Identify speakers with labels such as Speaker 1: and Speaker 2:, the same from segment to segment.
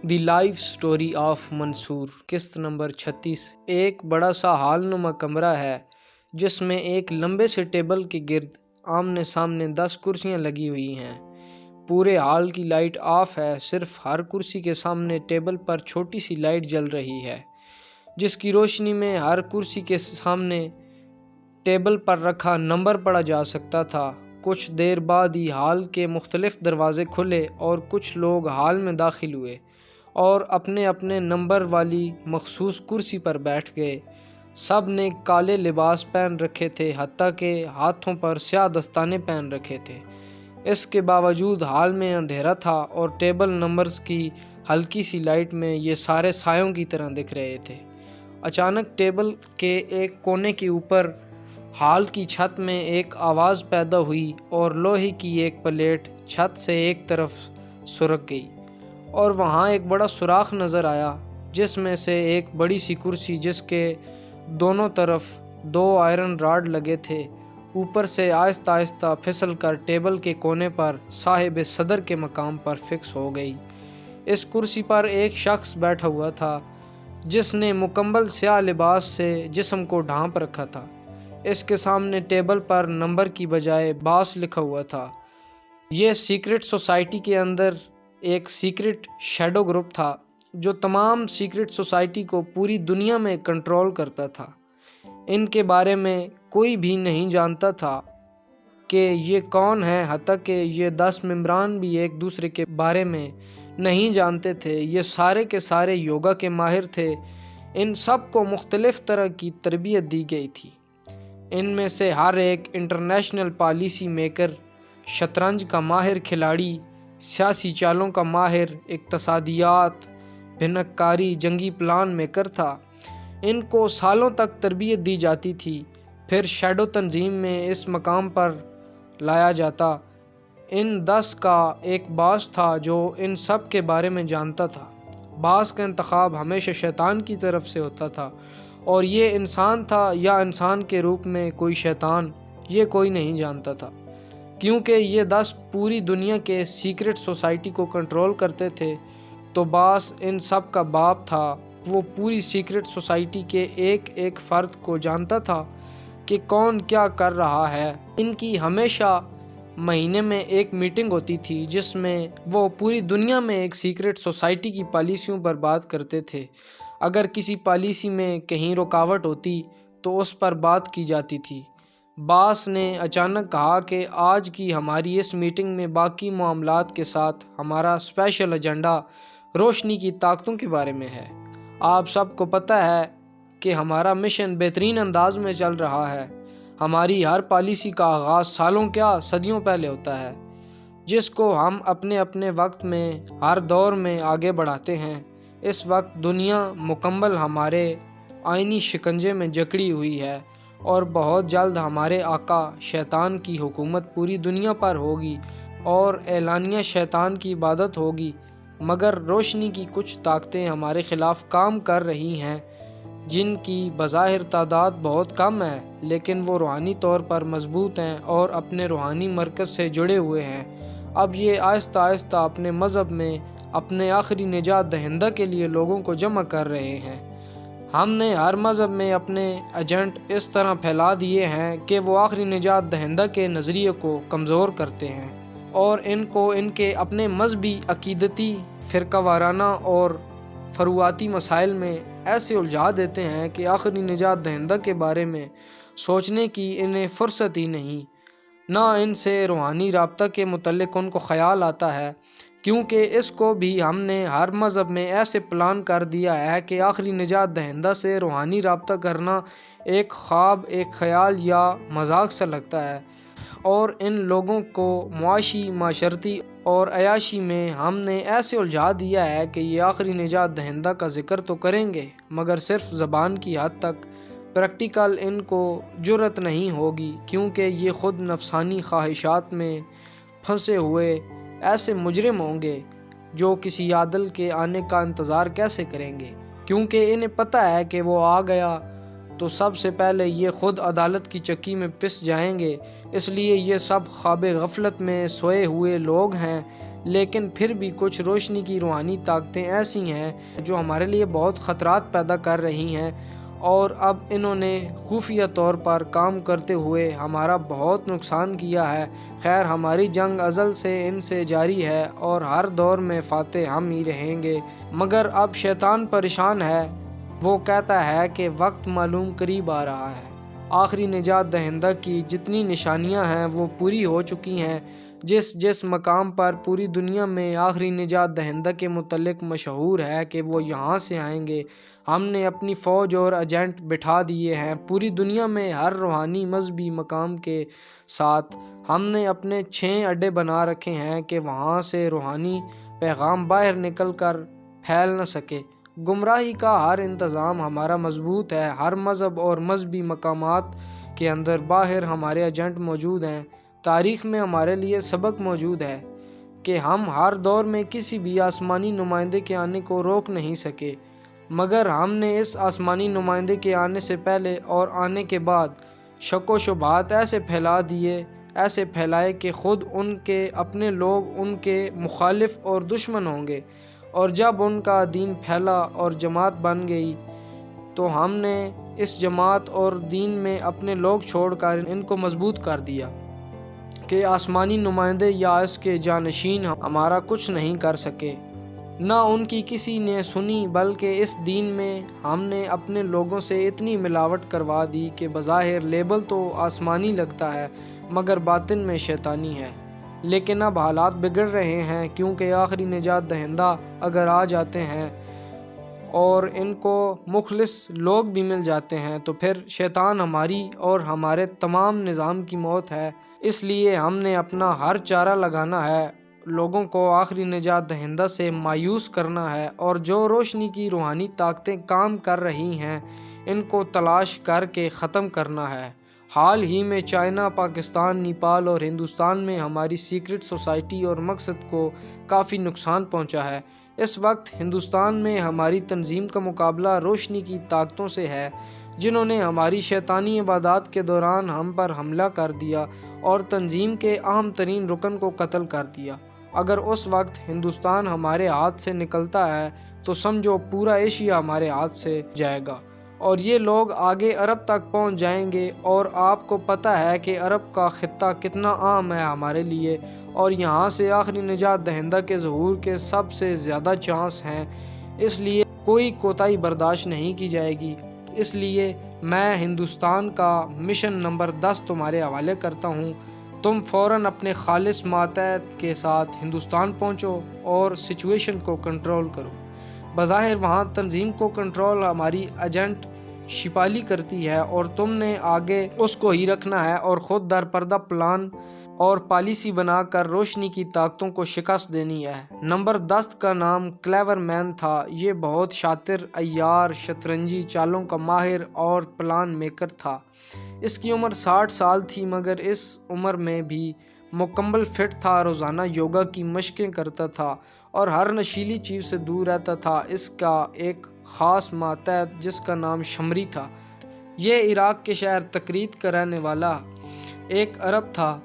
Speaker 1: The life story of منصور، قسط number 36۔ ایک بڑا سا ہال نما کمرہ ہے جس میں ایک لمبے سے ٹیبل کے گرد آمنے سامنے 10 کرسیاں لگی ہوئی ہیں۔ پورے ہال کی لائٹ آف ہے، صرف ہر کرسی کے سامنے ٹیبل پر چھوٹی سی لائٹ جل رہی ہے، جس کی روشنی میں ہر کرسی کے سامنے ٹیبل پر رکھا نمبر پڑھا جا سکتا تھا۔ کچھ دیر بعد ہی ہال کے مختلف دروازے کھلے اور کچھ لوگ ہال میں داخل ہوئے اور اپنے اپنے نمبر والی مخصوص کرسی پر بیٹھ گئے۔ سب نے کالے لباس پہن رکھے تھے، حتیٰ کہ ہاتھوں پر سیاہ دستانے پہن رکھے تھے۔ اس کے باوجود ہال میں اندھیرا تھا اور ٹیبل نمبرز کی ہلکی سی لائٹ میں یہ سارے سایوں کی طرح دکھ رہے تھے۔ اچانک ٹیبل کے ایک کونے کے اوپر ہال کی چھت میں ایک آواز پیدا ہوئی اور لوہے کی ایک پلیٹ چھت سے ایک طرف سرک گئی اور وہاں ایک بڑا سوراخ نظر آیا، جس میں سے ایک بڑی سی کرسی جس کے دونوں طرف 2 آئرن راڈ لگے تھے، اوپر سے آہستہ آہستہ پھسل کر ٹیبل کے کونے پر صاحب صدر کے مقام پر فکس ہو گئی۔ اس کرسی پر ایک شخص بیٹھا ہوا تھا جس نے مکمل سیاہ لباس سے جسم کو ڈھانپ رکھا تھا۔ اس کے سامنے ٹیبل پر نمبر کی بجائے باس لکھا ہوا تھا۔ یہ سیکرٹ سوسائٹی کے اندر ایک سیکرٹ شیڈو گروپ تھا جو تمام سیکرٹ سوسائٹی کو پوری دنیا میں کنٹرول کرتا تھا۔ ان کے بارے میں کوئی بھی نہیں جانتا تھا کہ یہ کون ہے، حتیٰ کہ یہ 10 ممبران بھی ایک دوسرے کے بارے میں نہیں جانتے تھے۔ یہ سارے کے سارے یوگا کے ماہر تھے۔ ان سب کو مختلف طرح کی تربیت دی گئی تھی۔ ان میں سے ہر ایک انٹرنیشنل پالیسی میکر، شطرنج کا ماہر کھلاڑی، سیاسی چالوں کا ماہر، اقتصادیات، بھنک کاری، جنگی پلان میکر تھا۔ ان کو سالوں تک تربیت دی جاتی تھی، پھر شیڈو تنظیم میں اس مقام پر لایا جاتا۔ ان 10 کا ایک باس تھا جو ان سب کے بارے میں جانتا تھا۔ باس کا انتخاب ہمیشہ شیطان کی طرف سے ہوتا تھا، اور یہ انسان تھا یا انسان کے روپ میں کوئی شیطان، یہ کوئی نہیں جانتا تھا، کیونکہ یہ 10 پوری دنیا کے سیکرٹ سوسائٹی کو کنٹرول کرتے تھے۔ تو باس ان سب کا باپ تھا، وہ پوری سیکرٹ سوسائٹی کے ایک ایک فرد کو جانتا تھا کہ کون کیا کر رہا ہے۔ ان کی ہمیشہ مہینے میں ایک میٹنگ ہوتی تھی جس میں وہ پوری دنیا میں ایک سیکرٹ سوسائٹی کی پالیسیوں پر بات کرتے تھے۔ اگر کسی پالیسی میں کہیں رکاوٹ ہوتی تو اس پر بات کی جاتی تھی۔ باس نے اچانک کہا کہ آج کی ہماری اس میٹنگ میں باقی معاملات کے ساتھ ہمارا اسپیشل ایجنڈا روشنی کی طاقتوں کے بارے میں ہے۔ آپ سب کو پتہ ہے کہ ہمارا مشن بہترین انداز میں چل رہا ہے۔ ہماری ہر پالیسی کا آغاز سالوں کیا صدیوں پہلے ہوتا ہے، جس کو ہم اپنے اپنے وقت میں ہر دور میں آگے بڑھاتے ہیں۔ اس وقت دنیا مکمل ہمارے آئینی شکنجے میں جکڑی ہوئی ہے اور بہت جلد ہمارے آقا شیطان کی حکومت پوری دنیا پر ہوگی اور اعلانیہ شیطان کی عبادت ہوگی، مگر روشنی کی کچھ طاقتیں ہمارے خلاف کام کر رہی ہیں، جن کی بظاہر تعداد بہت کم ہے، لیکن وہ روحانی طور پر مضبوط ہیں اور اپنے روحانی مرکز سے جڑے ہوئے ہیں۔ اب یہ آہستہ آہستہ اپنے مذہب میں اپنے آخری نجات دہندہ کے لیے لوگوں کو جمع کر رہے ہیں۔ ہم نے ہر مذہب میں اپنے ایجنٹ اس طرح پھیلا دیے ہیں کہ وہ آخری نجات دہندہ کے نظریے کو کمزور کرتے ہیں اور ان کو ان کے اپنے مذہبی، عقیدتی، فرقہ وارانہ اور فروعاتی مسائل میں ایسے الجھا دیتے ہیں کہ آخری نجات دہندہ کے بارے میں سوچنے کی انہیں فرصت ہی نہیں، نہ ان سے روحانی رابطہ کے متعلق ان کو خیال آتا ہے، کیونکہ اس کو بھی ہم نے ہر مذہب میں ایسے پلان کر دیا ہے کہ آخری نجات دہندہ سے روحانی رابطہ کرنا ایک خواب، ایک خیال یا مذاق سا لگتا ہے، اور ان لوگوں کو معاشی، معاشرتی اور عیاشی میں ہم نے ایسے الجھا دیا ہے کہ یہ آخری نجات دہندہ کا ذکر تو کریں گے مگر صرف زبان کی حد تک، پریکٹیکل ان کو جرأت نہیں ہوگی، کیونکہ یہ خود نفسانی خواہشات میں پھنسے ہوئے ایسے مجرم ہوں گے جو کسی عادل کے آنے کا انتظار کیسے کریں گے، کیونکہ انہیں پتہ ہے کہ وہ آ گیا تو سب سے پہلے یہ خود عدالت کی چکی میں پس جائیں گے۔ اس لیے یہ سب خواب غفلت میں سوئے ہوئے لوگ ہیں لیکن پھر بھی کچھ روشنی کی روحانی طاقتیں ایسی ہیں جو ہمارے لیے بہت خطرات پیدا کر رہی ہیں، اور اب انہوں نے خفیہ طور پر کام کرتے ہوئے ہمارا بہت نقصان کیا ہے۔ خیر، ہماری جنگ ازل سے ان سے جاری ہے اور ہر دور میں فاتح ہم ہی رہیں گے، مگر اب شیطان پریشان ہے۔ وہ کہتا ہے کہ وقت معلوم قریب آ رہا ہے۔ آخری نجات دہندہ کی جتنی نشانیاں ہیں وہ پوری ہو چکی ہیں۔ جس مقام پر پوری دنیا میں آخری نجات دہندہ کے متعلق مشہور ہے کہ وہ یہاں سے آئیں گے، ہم نے اپنی فوج اور ایجنٹ بٹھا دیے ہیں۔ پوری دنیا میں ہر روحانی مذہبی مقام کے ساتھ ہم نے اپنے 6 اڈے بنا رکھے ہیں کہ وہاں سے روحانی پیغام باہر نکل کر پھیل نہ سکے۔ گمراہی کا ہر انتظام ہمارا مضبوط ہے۔ ہر مذہب اور مذہبی مقامات کے اندر باہر ہمارے ایجنٹ موجود ہیں۔ تاریخ میں ہمارے لیے سبق موجود ہے کہ ہم ہر دور میں کسی بھی آسمانی نمائندے کے آنے کو روک نہیں سکے، مگر ہم نے اس آسمانی نمائندے کے آنے سے پہلے اور آنے کے بعد شک و شبہات ایسے پھیلائے کہ خود ان کے اپنے لوگ ان کے مخالف اور دشمن ہوں گے، اور جب ان کا دین پھیلا اور جماعت بن گئی تو ہم نے اس جماعت اور دین میں اپنے لوگ چھوڑ کر ان کو مضبوط کر دیا کہ آسمانی نمائندے یا اس کے جانشین ہمارا کچھ نہیں کر سکے۔ نہ ان کی کسی نے سنی، بلکہ اس دین میں ہم نے اپنے لوگوں سے اتنی ملاوٹ کروا دی کہ بظاہر لیبل تو آسمانی لگتا ہے مگر باطن میں شیطانی ہے۔ لیکن اب حالات بگڑ رہے ہیں، کیونکہ آخری نجات دہندہ اگر آ جاتے ہیں اور ان کو مخلص لوگ بھی مل جاتے ہیں تو پھر شیطان ہماری اور ہمارے تمام نظام کی موت ہے۔ اس لیے ہم نے اپنا ہر چارہ لگانا ہے، لوگوں کو آخری نجات دہندہ سے مایوس کرنا ہے، اور جو روشنی کی روحانی طاقتیں کام کر رہی ہیں ان کو تلاش کر کے ختم کرنا ہے۔ حال ہی میں چائنا، پاکستان، نیپال اور ہندوستان میں ہماری سیکرٹ سوسائٹی اور مقصد کو کافی نقصان پہنچا ہے۔ اس وقت ہندوستان میں ہماری تنظیم کا مقابلہ روشنی کی طاقتوں سے ہے، جنہوں نے ہماری شیطانی عبادات کے دوران ہم پر حملہ کر دیا اور تنظیم کے اہم ترین رکن کو قتل کر دیا۔ اگر اس وقت ہندوستان ہمارے ہاتھ سے نکلتا ہے تو سمجھو پورا ایشیا ہمارے ہاتھ سے جائے گا، اور یہ لوگ آگے عرب تک پہنچ جائیں گے، اور آپ کو پتہ ہے کہ عرب کا خطہ کتنا اہم ہے ہمارے لیے، اور یہاں سے آخری نجات دہندہ کے ظہور کے سب سے زیادہ چانس ہیں۔ اس لیے کوئی کوتاہی برداشت نہیں کی جائے گی۔ اس لیے میں ہندوستان کا مشن نمبر 10 تمہارے حوالے کرتا ہوں۔ تم فوراً اپنے خالص ماتحت کے ساتھ ہندوستان پہنچو اور سچویشن کو کنٹرول کرو۔ بظاہر وہاں تنظیم کو کنٹرول ہماری ایجنٹ شپالی کرتی ہے، اور تم نے آگے اس کو ہی رکھنا ہے اور خود در پردہ پلان اور پالیسی بنا کر روشنی کی طاقتوں کو شکست دینی ہے۔ نمبر 10 کا نام کلیور مین تھا۔ یہ بہت شاطر، عیار، شطرنجی چالوں کا ماہر اور پلان میکر تھا۔ اس کی عمر 60 سال تھی، مگر اس عمر میں بھی مکمل فٹ تھا۔ روزانہ یوگا کی مشقیں کرتا تھا اور ہر نشیلی چیز سے دور رہتا تھا۔ اس کا ایک خاص ماتحت جس کا نام شمری تھا۔ یہ عراق کے شہر تکریت کا رہنے والا ایک عرب تھا۔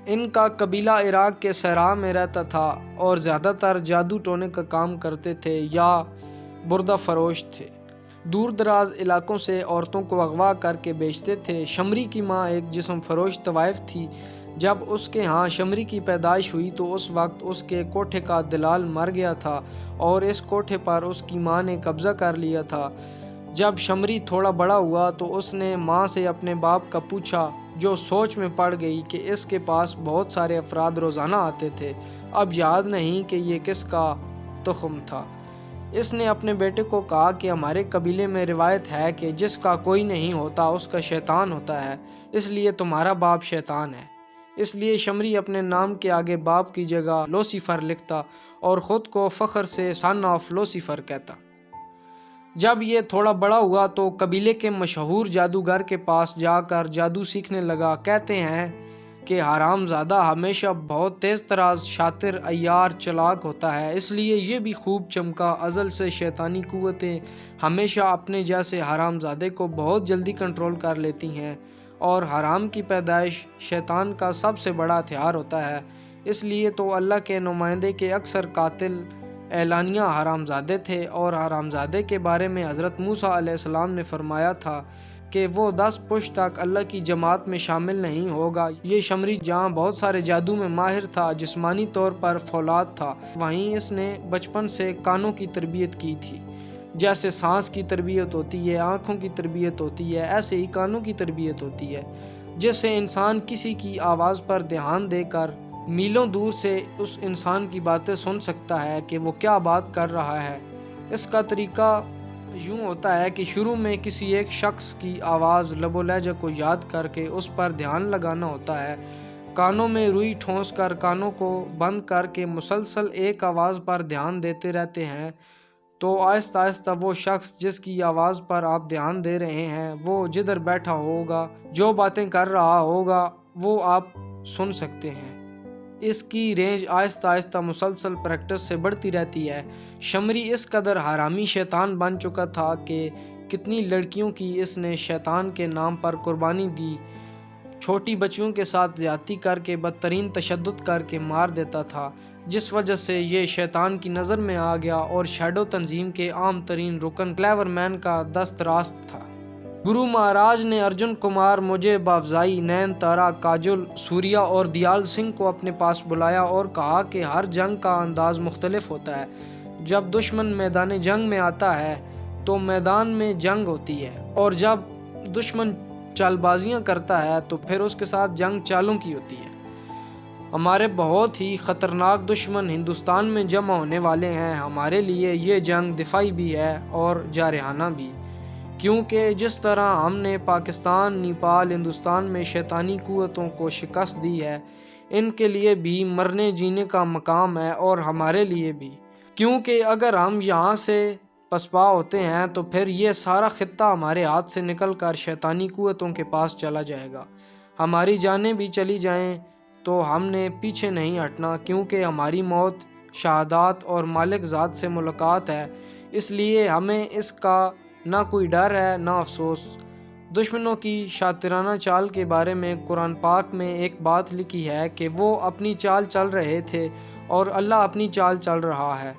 Speaker 1: ان کا قبیلہ عراق کے صحرا میں رہتا تھا اور زیادہ تر جادو ٹونے کا کام کرتے تھے یا بردہ فروش تھے۔ دور دراز علاقوں سے عورتوں کو اغوا کر کے بیچتے تھے۔ شمری کی ماں ایک جسم فروش طوائف تھی۔ جب اس کے ہاں شمری کی پیدائش ہوئی تو اس وقت اس کے کوٹھے کا دلال مر گیا تھا اور اس کوٹھے پر اس کی ماں نے قبضہ کر لیا تھا۔ جب شمری تھوڑا بڑا ہوا تو اس نے ماں سے اپنے باپ کا پوچھا، جو سوچ میں پڑ گئی کہ اس کے پاس بہت سارے افراد روزانہ آتے تھے، اب یاد نہیں کہ یہ کس کا تخم تھا۔ اس نے اپنے بیٹے کو کہا کہ ہمارے قبیلے میں روایت ہے کہ جس کا کوئی نہیں ہوتا اس کا شیطان ہوتا ہے، اس لیے تمہارا باپ شیطان ہے۔ اس لیے شمری اپنے نام کے آگے باپ کی جگہ لوسیفر لکھتا اور خود کو فخر سے سن آف لوسیفر کہتا۔ جب یہ تھوڑا بڑا ہوا تو قبیلے کے مشہور جادوگر کے پاس جا کر جادو سیکھنے لگا۔ کہتے ہیں کہ حرام زادہ ہمیشہ بہت تیز تراز، شاطر، عیار، چلاک ہوتا ہے، اس لیے یہ بھی خوب چمکا۔ ازل سے شیطانی قوتیں ہمیشہ اپنے جیسے حرام زادے کو بہت جلدی کنٹرول کر لیتی ہیں، اور حرام کی پیدائش شیطان کا سب سے بڑا ہتھیار ہوتا ہے۔ اس لیے تو اللہ کے نمائندے کے اکثر قاتل اعلانیہ حرامزادے تھے، اور حرامزادے کے بارے میں حضرت موسیٰ علیہ السلام نے فرمایا تھا کہ وہ 10 پشت تک اللہ کی جماعت میں شامل نہیں ہوگا۔ یہ شمری جہاں بہت سارے جادو میں ماہر تھا، جسمانی طور پر فولاد تھا، وہیں اس نے بچپن سے کانوں کی تربیت کی تھی۔ جیسے سانس کی تربیت ہوتی ہے، آنکھوں کی تربیت ہوتی ہے، ایسے ہی کانوں کی تربیت ہوتی ہے، جس سے انسان کسی کی آواز پر دھیان دے کر میلوں دور سے اس انسان کی باتیں سن سکتا ہے کہ وہ کیا بات کر رہا ہے۔ اس کا طریقہ یوں ہوتا ہے کہ شروع میں کسی ایک شخص کی آواز، لب و لہجہ کو یاد کر کے اس پر دھیان لگانا ہوتا ہے۔ کانوں میں روئی ٹھونس کر کانوں کو بند کر کے مسلسل ایک آواز پر دھیان دیتے رہتے ہیں، تو آہستہ آہستہ وہ شخص جس کی آواز پر آپ دھیان دے رہے ہیں، وہ جدھر بیٹھا ہوگا، جو باتیں کر رہا ہوگا، وہ آپ سن سکتے ہیں۔ اس کی رینج آہستہ آہستہ مسلسل پریکٹس سے بڑھتی رہتی ہے۔ شمری اس قدر حرامی شیطان بن چکا تھا کہ کتنی لڑکیوں کی اس نے شیطان کے نام پر قربانی دی۔ چھوٹی بچیوں کے ساتھ زیادتی کر کے بدترین تشدد کر کے مار دیتا تھا، جس وجہ سے یہ شیطان کی نظر میں آ گیا اور شیڈو تنظیم کے عام ترین رکن کلیور مین کا دست راست تھا۔ گرو مہاراج نے ارجن کمار، مجھے بافزائی، نین تارا، کاجل، سوریا اور دیال سنگھ کو اپنے پاس بلایا اور کہا کہ ہر جنگ کا انداز مختلف ہوتا ہے۔ جب دشمن میدان جنگ میں آتا ہے تو میدان میں جنگ ہوتی ہے، اور جب دشمن چال بازیاں کرتا ہے تو پھر اس کے ساتھ جنگ چالوں کی ہوتی ہے۔ ہمارے بہت ہی خطرناک دشمن ہندوستان میں جمع ہونے والے ہیں۔ ہمارے لیے یہ جنگ دفاعی بھی ہے اور جارحانہ بھی، کیونکہ جس طرح ہم نے پاکستان، نیپال، ہندوستان میں شیطانی قوتوں کو شکست دی ہے، ان کے لیے بھی مرنے جینے کا مقام ہے، اور ہمارے لیے بھی، کیونکہ اگر ہم یہاں سے پسپا ہوتے ہیں تو پھر یہ سارا خطہ ہمارے ہاتھ سے نکل کر شیطانی قوتوں کے پاس چلا جائے گا۔ ہماری جانیں بھی چلی جائیں تو ہم نے پیچھے نہیں ہٹنا، کیونکہ ہماری موت شہادات اور مالک ذات سے ملاقات ہے۔ اس لیے ہمیں اس کا نہ کوئی ڈر ہے نہ افسوس۔ دشمنوں کی شاطرانہ چال کے بارے میں قرآن پاک میں ایک بات لکھی ہے کہ وہ اپنی چال چل رہے تھے اور اللہ اپنی چال چل رہا ہے۔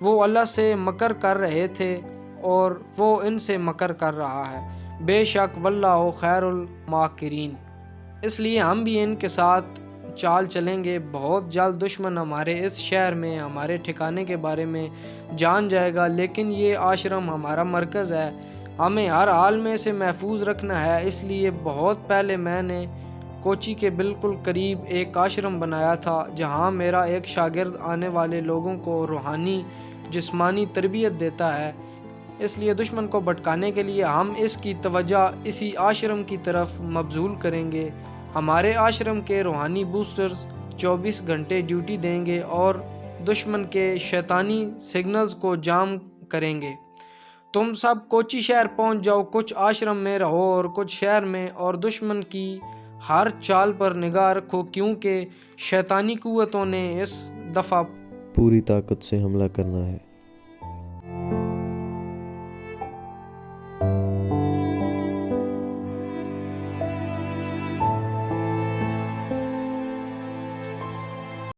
Speaker 1: وہ اللہ سے مکر کر رہے تھے اور وہ ان سے مکر کر رہا ہے۔ بے شک واللہ خیر الماکرین۔ اس لیے ہم بھی ان کے ساتھ چال چلیں گے۔ بہت جلد دشمن ہمارے اس شہر میں ہمارے ٹھکانے کے بارے میں جان جائے گا، لیکن یہ آشرم ہمارا مرکز ہے، ہمیں ہر حال میں اسے محفوظ رکھنا ہے۔ اس لیے بہت پہلے میں نے کوچی کے بالکل قریب ایک آشرم بنایا تھا، جہاں میرا ایک شاگرد آنے والے لوگوں کو روحانی جسمانی تربیت دیتا ہے۔ اس لیے دشمن کو بھٹکانے کے لیے ہم اس کی توجہ اسی آشرم کی طرف مبذول کریں گے۔ ہمارے آشرم کے روحانی بوسٹرز 24 گھنٹے ڈیوٹی دیں گے اور دشمن کے شیطانی سگنلز کو جام کریں گے۔ تم سب کوچی شہر پہنچ جاؤ، کچھ آشرم میں رہو اور کچھ شہر میں، اور دشمن کی ہر چال پر نگاہ رکھو، کیونکہ شیطانی قوتوں نے اس دفعہ
Speaker 2: پوری طاقت سے حملہ کرنا ہے۔